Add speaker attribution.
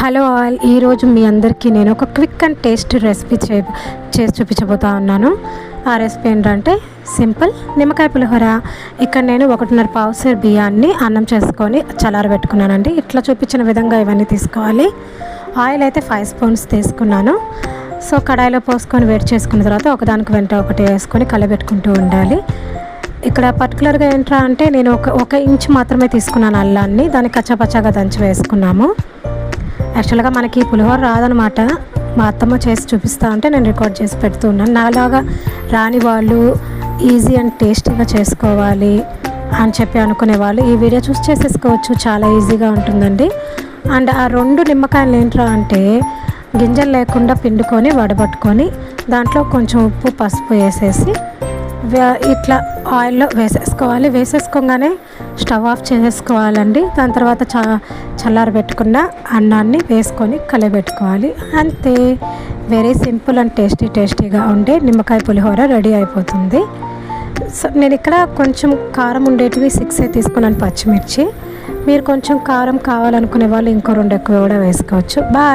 Speaker 1: Hello all, ఈరోజు మీ అందరికీ నేను ఒక క్విక్ అండ్ టేస్టీ రెసిపీ చేసి చూపించబోతా ఉన్నాను. ఆ రెసిపీ ఏంటంటే సింపుల్ నిమ్మకాయ పులిహోర. ఇక్కడ నేను 1.5 పావుసేరు బియ్యాన్ని అన్నం చేసుకొని చల్లారబెట్టుకున్నానండి. ఇట్లా చూపించిన విధంగా ఇవన్నీ తీసుకోవాలి. ఆయిల్ అయితే 5 స్పూన్స్ తీసుకున్నాను. సో కడాయిలో పోసుకొని వేడి చేసుకున్న తర్వాత ఒకదానికి వెంట ఒకటి వేసుకొని కలబెట్టుకుంటూ ఉండాలి. ఇక్కడ పర్టికులర్గా ఏంట్రా అంటే నేను ఒక ఇంచు మాత్రమే తీసుకున్నాను అల్లాన్ని. దాన్ని కచ్చాపచ్చాగా దంచి వేసుకున్నాము. యాక్చువల్గా మనకి పులిహోర రాదనమాట, మా అత్తమ్మ చేసి చూపిస్తా ఉంటే నేను రికార్డ్ చేసి పెడుతూ ఉన్నాను. నాలాగా రాని వాళ్ళు ఈజీ అండ్ టేస్టీగా చేసుకోవాలి అని చెప్పి అనుకునే వాళ్ళు ఈ వీడియో చూసి చేసేసుకోవచ్చు. చాలా ఈజీగా ఉంటుందండి. అండ్ ఆ 2 నిమ్మకాయలు ఏంట్రా అంటే గింజలు లేకుండా పిండుకొని వడబట్టుకొని దాంట్లో కొంచెం ఉప్పు పసుపు వేసేసి ఇట్లా ఆయిల్లో వేసేసుకోవాలి. వేసేసుకోగానే స్టవ్ ఆఫ్ చేసేసుకోవాలండి. దాని తర్వాత చల్లారబెట్టుకున్న అన్నాన్ని వేసుకొని కలబెట్టుకోవాలి. అంతే, వెరీ సింపుల్ అండ్ టేస్టీగా ఉండే నిమ్మకాయ పులిహోర రెడీ అయిపోతుంది. సో నేను ఇక్కడ కొంచెం కారం ఉండేటివి 6 తీసుకున్నాను పచ్చిమిర్చి. మీరు కొంచెం కారం కావాలనుకునే వాళ్ళు ఇంకో 2 ఎక్కువ కూడా వేసుకోవచ్చు. బాయ్.